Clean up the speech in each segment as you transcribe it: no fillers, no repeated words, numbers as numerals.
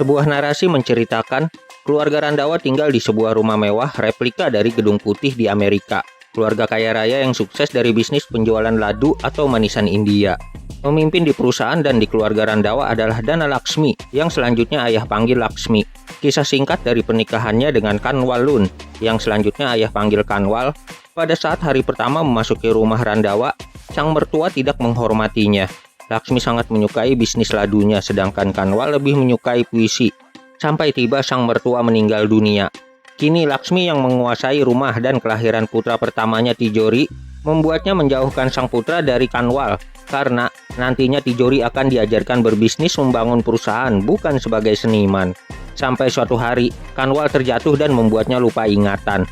Sebuah narasi menceritakan keluarga Randawa tinggal di sebuah rumah mewah replika dari Gedung Putih di Amerika. Keluarga kaya raya yang sukses dari bisnis penjualan ladu atau manisan India. Memimpin di perusahaan dan di keluarga Randawa adalah Dana Laksmi, yang selanjutnya ayah panggil Laksmi. Kisah singkat dari pernikahannya dengan Kanwal Lun, yang selanjutnya ayah panggil Kanwal. Pada saat hari pertama memasuki rumah Randawa, sang mertua tidak menghormatinya. Laksmi sangat menyukai bisnis ladunya, sedangkan Kanwal lebih menyukai puisi. Sampai tiba sang mertua meninggal dunia. Kini Laksmi yang menguasai rumah dan kelahiran putra pertamanya Tijori, membuatnya menjauhkan sang putra dari Kanwal. Karena nantinya Tijori akan diajarkan berbisnis membangun perusahaan, bukan sebagai seniman. Sampai suatu hari, Kanwal terjatuh dan membuatnya lupa ingatan.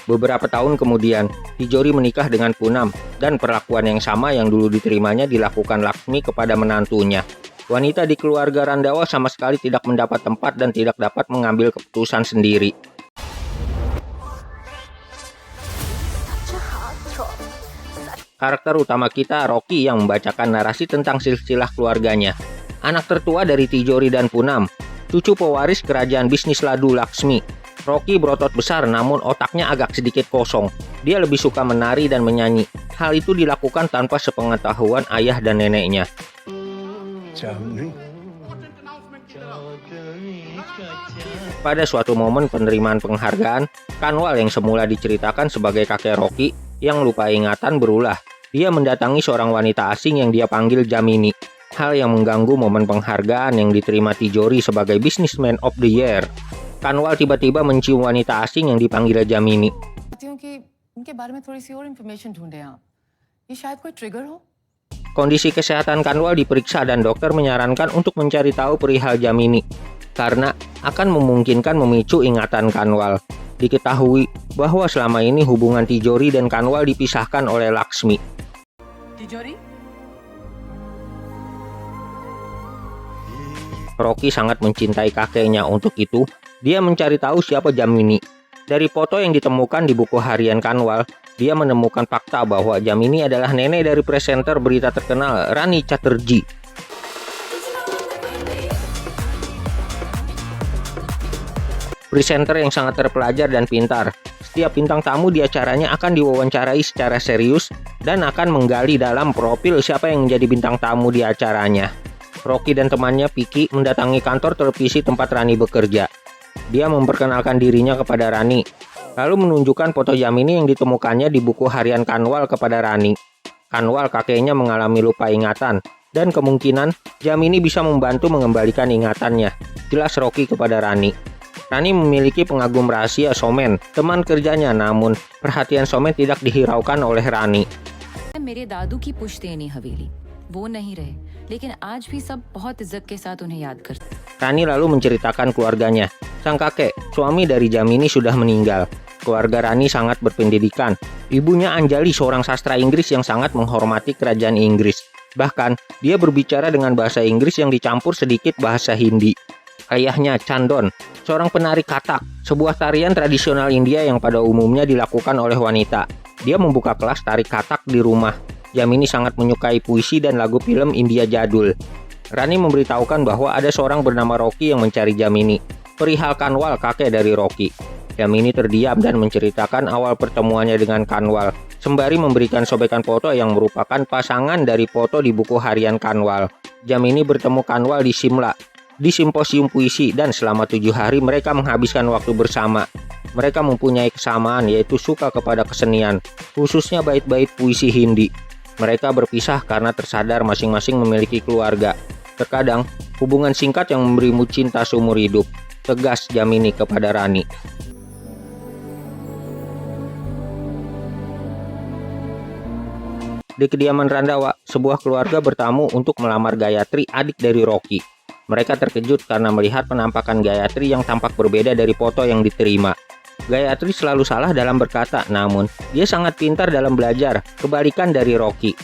Beberapa tahun kemudian, Tijori menikah dengan Punam, dan perlakuan yang sama yang dulu diterimanya dilakukan Laksmi kepada menantunya. Wanita di keluarga Randawa sama sekali tidak mendapat tempat dan tidak dapat mengambil keputusan sendiri. Karakter utama kita, Rocky, yang membacakan narasi tentang silsilah keluarganya. Anak tertua dari Tijori dan Punam, cucu pewaris kerajaan bisnis ladu Laksmi. Rocky berotot besar namun otaknya agak sedikit kosong. Dia lebih suka menari dan menyanyi. Hal itu dilakukan tanpa sepengetahuan ayah dan neneknya. Pada suatu momen penerimaan penghargaan, Kanwal yang semula diceritakan sebagai kakek Rocky yang lupa ingatan berulah. Dia mendatangi seorang wanita asing yang dia panggil Jamini. Hal yang mengganggu momen penghargaan yang diterima Tijori sebagai Businessman of the Year. Kanwal tiba-tiba mencium wanita asing yang dipanggil Jamini. Kondisi kesehatan Kanwal diperiksa dan dokter menyarankan untuk mencari tahu perihal Jamini, karena akan memungkinkan memicu ingatan Kanwal. Diketahui bahwa selama ini hubungan Tijori dan Kanwal dipisahkan oleh Laksmi. Tijori? Rocky sangat mencintai kakeknya, untuk itu dia mencari tahu siapa Jamini. Dari foto yang ditemukan di buku harian Kanwal, dia menemukan fakta bahwa Jamini adalah nenek dari presenter berita terkenal Rani Chatterjee. Presenter yang sangat terpelajar dan pintar. Setiap bintang tamu di acaranya akan diwawancarai secara serius dan akan menggali dalam profil siapa yang menjadi bintang tamu di acaranya. Rocky dan temannya Piki mendatangi kantor televisi tempat Rani bekerja. Dia memperkenalkan dirinya kepada Rani, lalu menunjukkan foto Jamini yang ditemukannya di buku harian Kanwal kepada Rani. Kanwal kakeknya mengalami lupa ingatan, dan kemungkinan Jamini bisa membantu mengembalikan ingatannya. Jelas Rocky kepada Rani. Rani memiliki pengagum rahasia Somen, teman kerjanya, namun perhatian Somen tidak dihiraukan oleh Rani. मेरे दादू की पुश्तैनी हवेली वो नहीं रहे लेकिन आज भी सब बहुत इज्जत के साथ उन्हें याद करते. Rani lalu menceritakan keluarganya. Sang kakek, suami dari Jamini, sudah meninggal. Keluarga Rani sangat berpendidikan. Ibunya Anjali seorang sastra Inggris yang sangat menghormati kerajaan Inggris. Bahkan, dia berbicara dengan bahasa Inggris yang dicampur sedikit bahasa Hindi. Ayahnya Chandon, seorang penari katak, sebuah tarian tradisional India yang pada umumnya dilakukan oleh wanita. Dia membuka kelas tari katak di rumah. Jamini sangat menyukai puisi dan lagu film India jadul. Rani memberitahukan bahwa ada seorang bernama Rocky yang mencari Jamini. Perihal Kanwal, kakek dari Rocky. Jamini terdiam dan menceritakan awal pertemuannya dengan Kanwal, sembari memberikan sobekan foto yang merupakan pasangan dari foto di buku harian Kanwal. Jamini bertemu Kanwal di Simla, di simposium puisi, dan selama 7 hari mereka menghabiskan waktu bersama. Mereka mempunyai kesamaan, yaitu suka kepada kesenian, khususnya bait-bait puisi Hindi. Mereka berpisah karena tersadar masing-masing memiliki keluarga. Terkadang, hubungan singkat yang memberimu cinta seumur hidup, tegas Jamini kepada Rani. Di kediaman Randawa, sebuah keluarga bertamu untuk melamar Gayatri, adik dari Rocky. Mereka terkejut karena melihat penampakan Gayatri yang tampak berbeda dari foto yang diterima. Gayatri selalu salah dalam berkata, namun dia sangat pintar dalam belajar, kebalikan dari Rocky.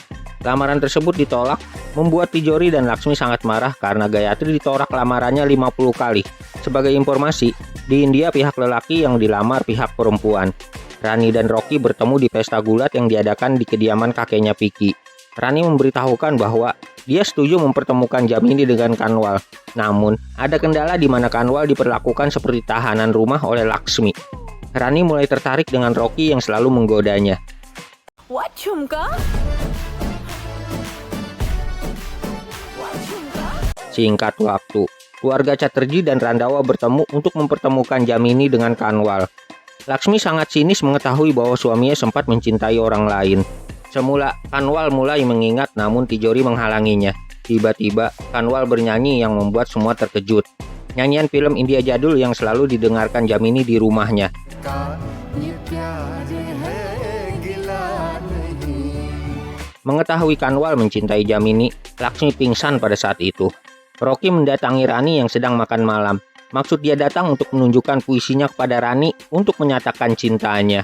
Lamaran tersebut ditolak, membuat Tijori dan Laksmi sangat marah karena Gayatri ditolak lamarannya 50 kali. Sebagai informasi, di India pihak lelaki yang dilamar pihak perempuan. Rani dan Rocky bertemu di pesta gulat yang diadakan di kediaman kakeknya Piki. Rani memberitahukan bahwa dia setuju mempertemukan Jamini dengan Kanwal. Namun, ada kendala di mana Kanwal diperlakukan seperti tahanan rumah oleh Laksmi. Rani mulai tertarik dengan Rocky yang selalu menggodanya. What Chumka? Singkat waktu, keluarga Chatterjee dan Randawa bertemu untuk mempertemukan Jamini dengan Kanwal. Laksmi sangat sinis mengetahui bahwa suaminya sempat mencintai orang lain. Semula, Kanwal mulai mengingat namun Tijori menghalanginya. Tiba-tiba, Kanwal bernyanyi yang membuat semua terkejut. Nyanyian film India jadul yang selalu didengarkan Jamini di rumahnya. Mengetahui Kanwal mencintai Jamini, Laksmi pingsan pada saat itu. Rocky mendatangi Rani yang sedang makan malam. Maksud dia datang untuk menunjukkan puisinya kepada Rani untuk menyatakan cintanya.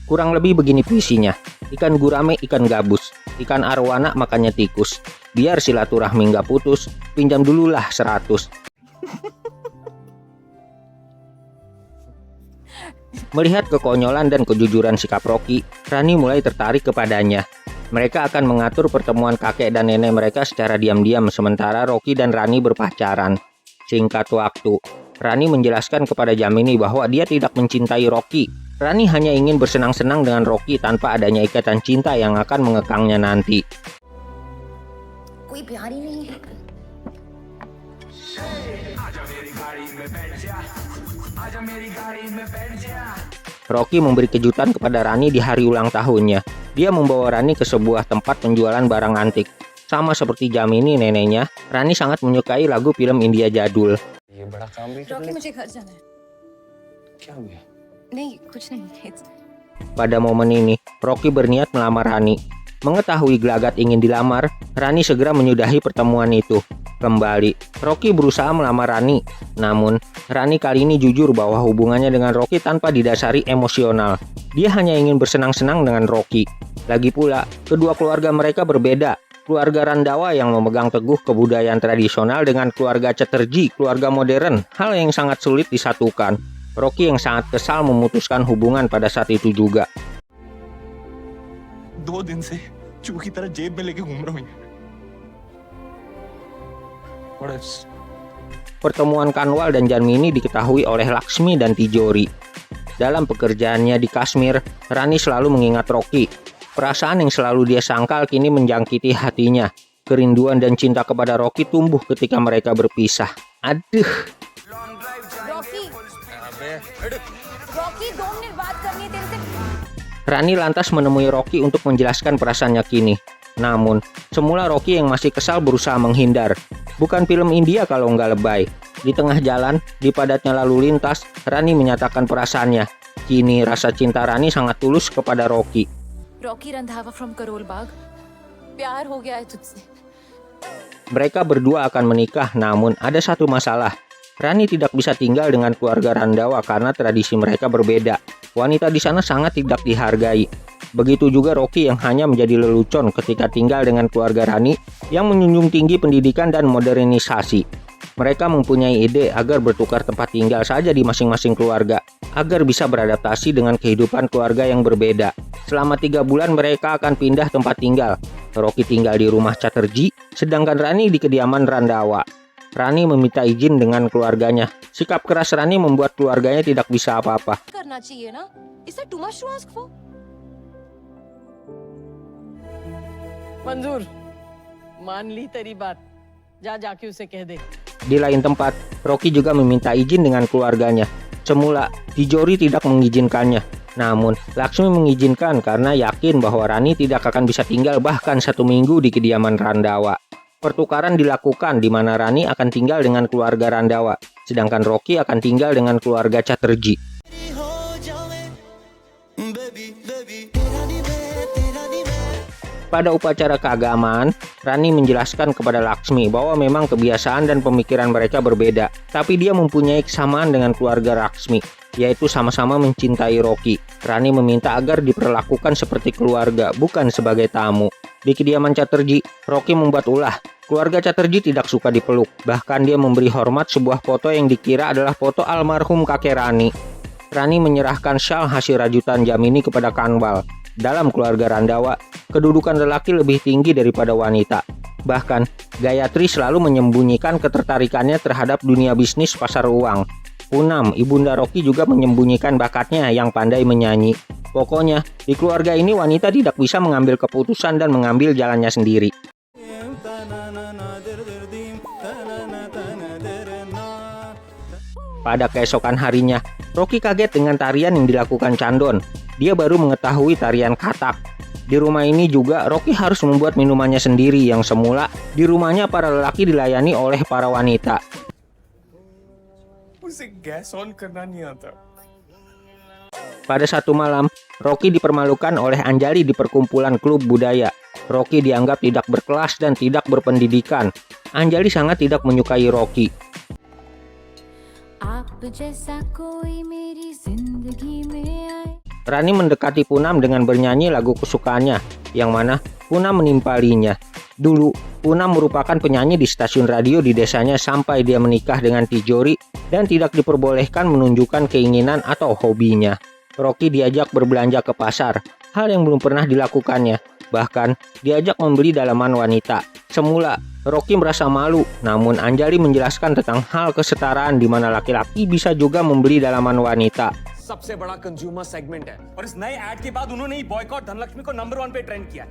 Kurang lebih begini puisinya. Ikan gurame ikan gabus, ikan arwana makannya tikus. Biar silaturahmi nggak putus, pinjam dululah 100. Melihat kekonyolan dan kejujuran sikap Rocky, Rani mulai tertarik kepadanya. Mereka akan mengatur pertemuan kakek dan nenek mereka secara diam-diam sementara Rocky dan Rani berpacaran. Singkat waktu, Rani menjelaskan kepada Jamini bahwa dia tidak mencintai Rocky. Rani hanya ingin bersenang-senang dengan Rocky tanpa adanya ikatan cinta yang akan mengekangnya nanti. Rocky memberi kejutan kepada Rani di hari ulang tahunnya. Dia membawa Rani ke sebuah tempat penjualan barang antik. Sama seperti Jamini neneknya, Rani sangat menyukai lagu film India jadul. Rocky, मुझे घर जाना है. क्या हो गया? नहीं, कुछ नहीं. Pada momen ini, Rocky berniat melamar Rani. Mengetahui gelagat ingin dilamar, Rani segera menyudahi pertemuan itu. Kembali, Rocky berusaha melamar Rani. Namun, Rani kali ini jujur bahwa hubungannya dengan Rocky tanpa didasari emosional. Dia hanya ingin bersenang-senang dengan Rocky. Lagi pula, kedua keluarga mereka berbeda. Keluarga Randawa yang memegang teguh kebudayaan tradisional dengan keluarga Chatterjee, keluarga modern, hal yang sangat sulit disatukan. Rocky yang sangat kesal memutuskan hubungan pada saat itu juga. 2 दिन से चूहे की तरह जेब में लेके घूम रहा हूँ. What else? Pertemuan Kanwal dan Jamini diketahui oleh Laksmi dan Tijori. Dalam pekerjaannya di Kashmir, Rani selalu mengingat Rocky. Perasaan yang selalu dia sangkal kini menjangkiti hatinya. Kerinduan dan cinta kepada Rocky tumbuh ketika mereka berpisah. Aduh. Rocky, 2 मिनट बात करनी है तेरे से. Rani lantas menemui Rocky untuk menjelaskan perasaannya kini. Namun, semula Rocky yang masih kesal berusaha menghindar. Bukan film India kalau nggak lebay. Di tengah jalan, di padatnya lalu lintas, Rani menyatakan perasaannya. Kini rasa cinta Rani sangat tulus kepada Rocky. Rocky Randhawa from Karol Bagh. प्यार हो गया है तुझसे. Mereka berdua akan menikah, namun ada satu masalah. Rani tidak bisa tinggal dengan keluarga Randawa karena tradisi mereka berbeda. Wanita di sana sangat tidak dihargai. Begitu juga Rocky yang hanya menjadi lelucon ketika tinggal dengan keluarga Rani yang menjunjung tinggi pendidikan dan modernisasi. Mereka mempunyai ide agar bertukar tempat tinggal saja di masing-masing keluarga, agar bisa beradaptasi dengan kehidupan keluarga yang berbeda. Selama 3 bulan mereka akan pindah tempat tinggal. Rocky tinggal di rumah Chatterjee, sedangkan Rani di kediaman Randawa. Rani meminta izin dengan keluarganya. Sikap keras Rani membuat keluarganya tidak bisa apa-apa. करना चाहिए ना. Is that too much to ask for? मंजूर मान ली तेरी बात जा जाके उसे कह दे. Di lain tempat, Rocky juga meminta izin dengan keluarganya. Semula, Tijori tidak mengizinkannya. Namun, Laksmi mengizinkan karena yakin bahwa Rani tidak akan bisa tinggal bahkan 1 minggu di kediaman Randawa. Pertukaran dilakukan di mana Rani akan tinggal dengan keluarga Randawa, sedangkan Rocky akan tinggal dengan keluarga Chatterjee. Pada upacara keagamaan, Rani menjelaskan kepada Laksmi bahwa memang kebiasaan dan pemikiran mereka berbeda, tapi dia mempunyai kesamaan dengan keluarga Laksmi, yaitu sama-sama mencintai Rocky. Rani meminta agar diperlakukan seperti keluarga, bukan sebagai tamu. Di kediaman Chatterjee, Rocky membuat ulah. Keluarga Chatterjee tidak suka dipeluk, bahkan dia memberi hormat sebuah foto yang dikira adalah foto almarhum kakek Rani. Rani menyerahkan syal hasil rajutan Jamini kepada Kanwal. Dalam keluarga Randawa, kedudukan lelaki lebih tinggi daripada wanita. Bahkan, Gayatri selalu menyembunyikan ketertarikannya terhadap dunia bisnis pasar uang. Punam, ibunda Rocky, juga menyembunyikan bakatnya yang pandai menyanyi. Pokoknya, di keluarga ini wanita tidak bisa mengambil keputusan dan mengambil jalannya sendiri. Pada keesokan harinya, Rocky kaget dengan tarian yang dilakukan Chandon. Dia baru mengetahui tarian katak. Di rumah ini juga Rocky harus membuat minumannya sendiri yang semula di rumahnya para lelaki dilayani oleh para wanita. उसे gas on करना नहीं आता। Pada satu malam, Rocky dipermalukan oleh Anjali di perkumpulan klub budaya. Rocky dianggap tidak berkelas dan tidak berpendidikan. Anjali sangat tidak menyukai Rocky. Rani mendekati Punam dengan bernyanyi lagu kesukaannya, yang mana Punam menimpalinya. Dulu, Punam merupakan penyanyi di stasiun radio di desanya sampai dia menikah dengan Tijori dan tidak diperbolehkan menunjukkan keinginan atau hobinya. Rocky diajak berbelanja ke pasar, hal yang belum pernah dilakukannya. Bahkan, diajak membeli dalaman wanita. Semula, Rocky merasa malu, namun Anjali menjelaskan tentang hal kesetaraan di mana laki-laki bisa juga membeli dalaman wanita. सबसे बड़ा consumer segment है और इस नए ऐड के बाद उन्होंने ही बॉयकॉट धनलक्ष्मी को नंबर 1 पे ट्रेंड किया।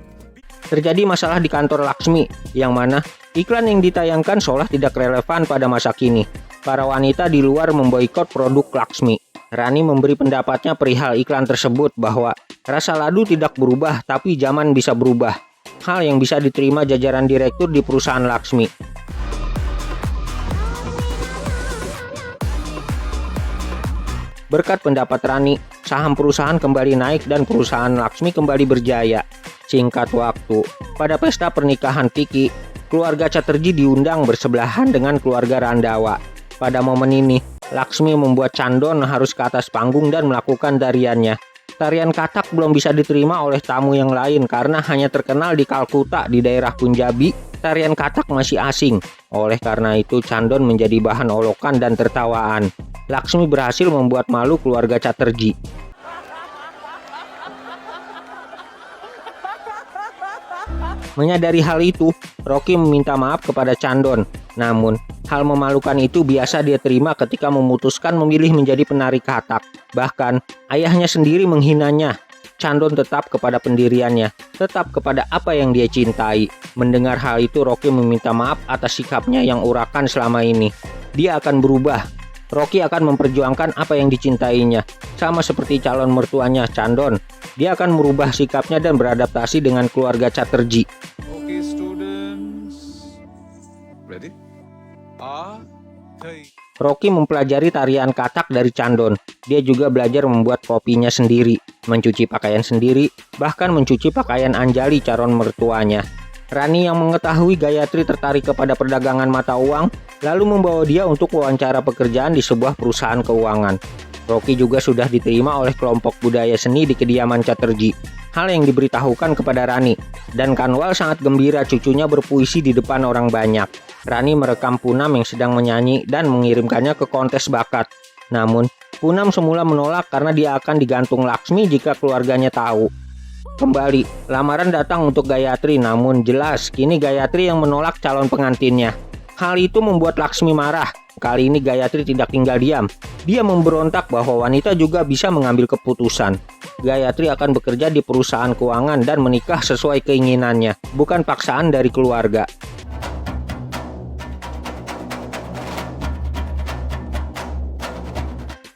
Terjadi masalah di kantor Laksmi, yang mana iklan yang ditayangkan seolah tidak relevan pada masa kini. Para wanita di luar memboikot produk Laksmi. Rani memberi pendapatnya perihal iklan tersebut bahwa rasa ladu tidak berubah tapi zaman bisa berubah. Hal yang bisa diterima jajaran direktur di perusahaan Laksmi. Berkat pendapat Rani, saham perusahaan kembali naik dan perusahaan Laksmi kembali berjaya. Singkat waktu, pada pesta pernikahan Vicky, keluarga Chatterjee diundang bersebelahan dengan keluarga Randawa. Pada momen ini, Laksmi membuat Chandon harus ke atas panggung dan melakukan tariannya. Tarian katak belum bisa diterima oleh tamu yang lain karena hanya terkenal di Kalkuta di daerah Punjabi. Tarian katak masih asing. Oleh karena itu, Chandon menjadi bahan olokan dan tertawaan. Laksmi berhasil membuat malu keluarga Chatterjee. Menyadari hal itu, Rocky meminta maaf kepada Chandon. Namun, hal memalukan itu biasa dia terima ketika memutuskan memilih menjadi penari katak. Bahkan, ayahnya sendiri menghinanya. Chandon tetap kepada pendiriannya, tetap kepada apa yang dia cintai. Mendengar hal itu, Rocky meminta maaf atas sikapnya yang urakan selama ini. Dia akan berubah. Rocky akan memperjuangkan apa yang dicintainya. Sama seperti calon mertuanya, Chandon. Dia akan merubah sikapnya dan beradaptasi dengan keluarga Chatterjee. Okay, students. Ready? Rocky mempelajari tarian katak dari Chandon. Dia juga belajar membuat kopinya sendiri, mencuci pakaian sendiri, bahkan mencuci pakaian Anjali calon mertuanya. Rani yang mengetahui Gayatri tertarik kepada perdagangan mata uang, lalu membawa dia untuk wawancara pekerjaan di sebuah perusahaan keuangan. Rocky juga sudah diterima oleh kelompok budaya seni di kediaman Chatterjee. Hal yang diberitahukan kepada Rani, dan Kanwal sangat gembira cucunya berpuisi di depan orang banyak. Rani merekam Punam yang sedang menyanyi dan mengirimkannya ke kontes bakat. Namun, Punam semula menolak karena dia akan digantung Laksmi jika keluarganya tahu. Kembali, lamaran datang untuk Gayatri, namun jelas kini Gayatri yang menolak calon pengantinnya. Hal itu membuat Laksmi marah. Kali ini Gayatri tidak tinggal diam. Dia memberontak bahwa wanita juga bisa mengambil keputusan. Gayatri akan bekerja di perusahaan keuangan dan menikah sesuai keinginannya, bukan paksaan dari keluarga.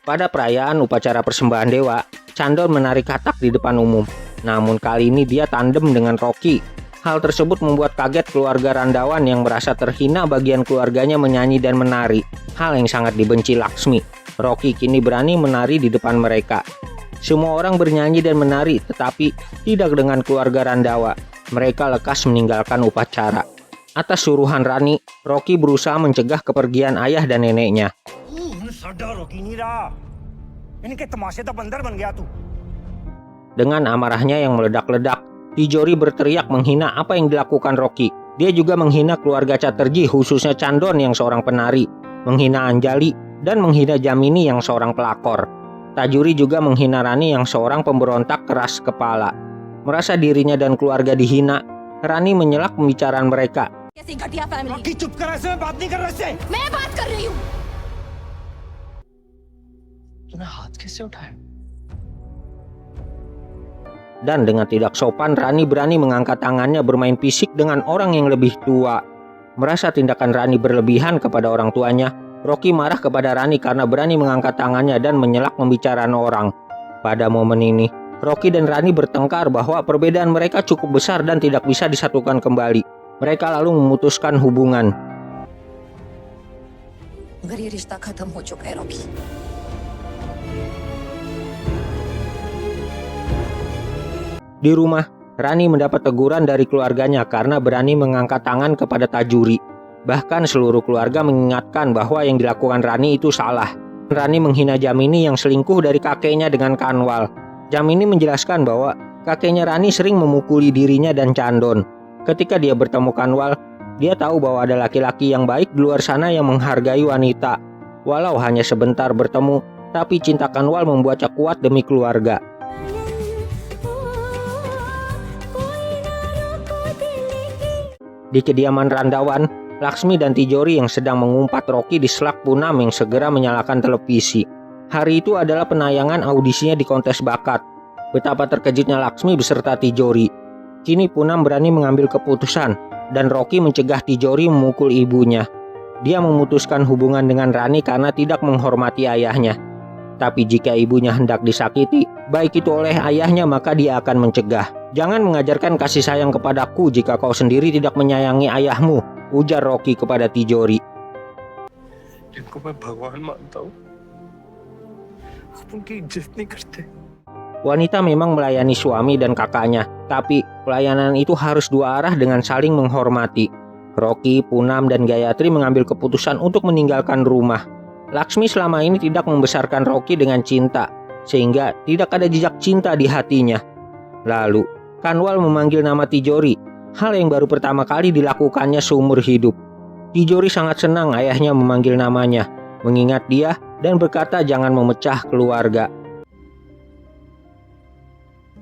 Pada perayaan upacara persembahan dewa, Chandon menari katak di depan umum. Namun kali ini dia tandem dengan Rocky. Hal tersebut membuat kaget keluarga Randawan yang merasa terhina bagian keluarganya menyanyi dan menari. Hal yang sangat dibenci Laksmi. Rocky kini berani menari di depan mereka. Semua orang bernyanyi dan menari, tetapi tidak dengan keluarga Randawa. Mereka lekas meninggalkan upacara. Atas suruhan Rani, Rocky berusaha mencegah kepergian ayah dan neneknya. Dengan amarahnya yang meledak-ledak, Tijori berteriak menghina apa yang dilakukan Rocky. Dia juga menghina keluarga Chatterjee, khususnya Chandon yang seorang penari, menghina Anjali, dan menghina Jamini yang seorang pelakor. Tajuri juga menghina Rani yang seorang pemberontak keras kepala. Merasa dirinya dan keluarga dihina, Rani menyela pembicaraan mereka. कैसी घटिया family Rocky चुप कर, ऐसे में बात नहीं कर रहे से। मैं बात कर रही हूँ तूने हाथ कैसे उठाया? Dan dengan tidak sopan, Rani berani mengangkat tangannya bermain fisik dengan orang yang lebih tua. Merasa tindakan Rani berlebihan kepada orang tuanya, Rocky marah kepada Rani karena berani mengangkat tangannya dan menyela pembicaraan orang. Pada momen ini, Rocky dan Rani bertengkar bahwa perbedaan mereka cukup besar dan tidak bisa disatukan kembali. Mereka lalu memutuskan hubungan. मगर ये रिश्ता खत्म हो चुका है Rocky Di rumah, Rani mendapat teguran dari keluarganya karena berani mengangkat tangan kepada Tajuri. Bahkan seluruh keluarga mengingatkan bahwa yang dilakukan Rani itu salah. Rani menghina Jamini yang selingkuh dari kakeknya dengan Kanwal. Jamini menjelaskan bahwa kakeknya Rani sering memukuli dirinya dan Chandon. Ketika dia bertemu Kanwal, dia tahu bahwa ada laki-laki yang baik di luar sana yang menghargai wanita. Walau hanya sebentar bertemu, tapi cinta Kanwal membuatnya kuat demi keluarga. Di kediaman Randawan, Laksmi dan Tijori yang sedang mengumpat Rocky di selak Punam yang segera menyalakan televisi. Hari itu adalah penayangan audisinya di kontes bakat. Betapa terkejutnya Laksmi beserta Tijori. Kini Punam berani mengambil keputusan dan Rocky mencegah Tijori memukul ibunya. Dia memutuskan hubungan dengan Rani karena tidak menghormati ayahnya. Tapi jika ibunya hendak disakiti, baik itu oleh ayahnya, maka dia akan mencegah. Jangan mengajarkan kasih sayang kepadaku jika kau sendiri tidak menyayangi ayahmu, ujar Rocky kepada Tijori. जिनको मैं भगवान मानता हूँ, आप उनकी इज्जत नहीं करते। Wanita memang melayani suami dan kakaknya, tapi pelayanan itu harus dua arah dengan saling menghormati. Rocky, Punam, dan Gayatri mengambil keputusan untuk meninggalkan rumah. Laksmi selama ini tidak membesarkan Rocky dengan cinta, sehingga tidak ada jejak cinta di hatinya. Lalu, Kanwal memanggil nama Tijori, hal yang baru pertama kali dilakukannya seumur hidup. Tijori sangat senang ayahnya memanggil namanya, mengingat dia dan berkata jangan memecah keluarga.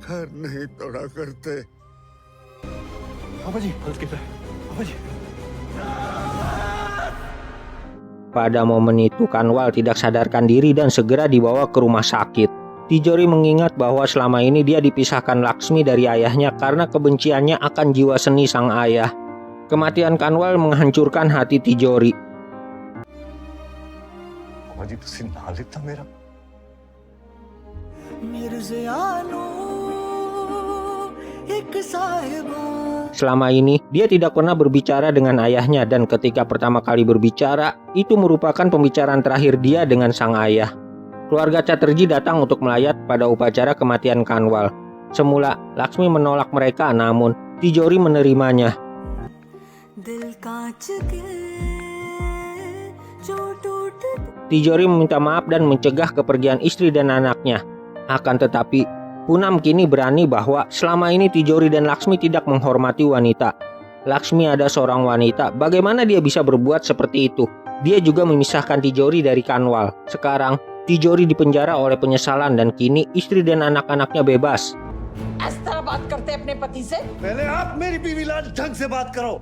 घर नहीं तोड़ा करते। पापा जी, हल्के पे, पापा जी। Pada momen itu Kanwal tidak sadarkan diri dan segera dibawa ke rumah sakit. Tijori mengingat bahwa selama ini dia dipisahkan Laksmi dari ayahnya karena kebenciannya akan jiwa seni sang ayah. Kematian Kanwal menghancurkan hati Tijori. पापा जी तुसी नाल लिता मेरा। Selama ini dia tidak pernah berbicara dengan ayahnya dan ketika pertama kali berbicara, itu merupakan pembicaraan terakhir dia dengan sang ayah. Keluarga Chatterjee datang untuk melayat pada upacara kematian Kanwal. Semula Laksmi menolak mereka, namun Tijori menerimanya. Tijori meminta maaf dan mencegah kepergian istri dan anaknya. Akan tetapi Punam kini berani bahwa selama ini Tijori dan Laksmi tidak menghormati wanita. Laksmi ada seorang wanita, bagaimana dia bisa berbuat seperti itu? Dia juga memisahkan Tijori dari Kanwal. Sekarang Tijori dipenjara oleh penyesalan dan kini istri dan anak-anaknya bebas. इस तरह बात करते अपने पति से? पहले आप मेरी बीवी लाल ढंग से बात करो।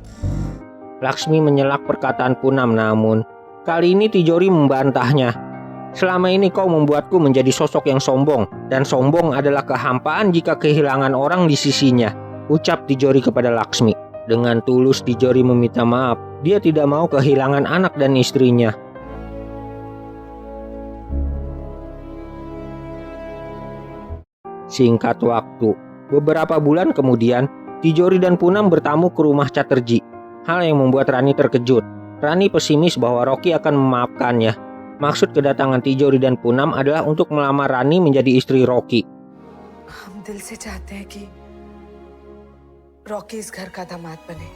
Laksmi menyelak perkataan Punam, namun kali ini Tijori membantahnya. Selama ini kau membuatku menjadi sosok yang sombong, dan sombong adalah kehampaan jika kehilangan orang di sisinya, ucap Tijori kepada Laksmi. Dengan tulus Tijori meminta maaf, dia tidak mau kehilangan anak dan istrinya. Singkat waktu, beberapa bulan kemudian, Tijori dan Punam bertamu ke rumah Chatterjee. Hal yang membuat Rani terkejut. Rani pesimis bahwa Rocky akan memaafkannya. Maksud kedatangan Tijori dan Punam adalah untuk melamar Rani menjadi istri Rocky. हम दिल से चाहते हैं कि रॉकी इस घर का दामाद बने।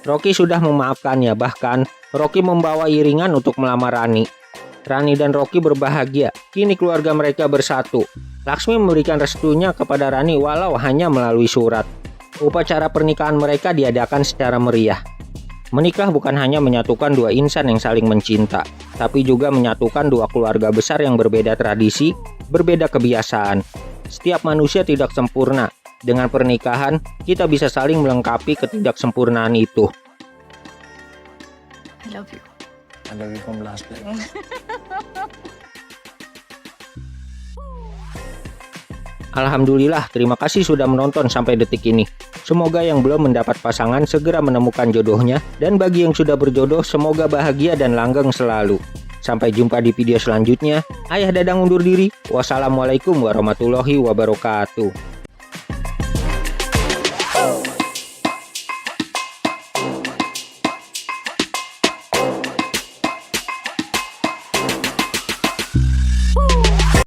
Rocky sudah memaafkannya, bahkan Rocky membawa iringan untuk melamar Rani. Rani dan Rocky berbahagia, kini keluarga mereka bersatu. Laksmi memberikan restunya kepada Rani walau hanya melalui surat. Upacara pernikahan mereka diadakan secara meriah. Menikah bukan hanya menyatukan dua insan yang saling mencinta, tapi juga menyatukan dua keluarga besar yang berbeda tradisi, berbeda kebiasaan. Setiap manusia tidak sempurna. Dengan pernikahan, kita bisa saling melengkapi ketidaksempurnaan itu. I love you. I love you from last night. Alhamdulillah, terima kasih sudah menonton sampai detik ini. Semoga yang belum mendapat pasangan segera menemukan jodohnya, dan bagi yang sudah berjodoh semoga bahagia dan langgeng selalu. Sampai jumpa di video selanjutnya. Ayah Dadang undur diri. Wassalamualaikum warahmatullahi wabarakatuh.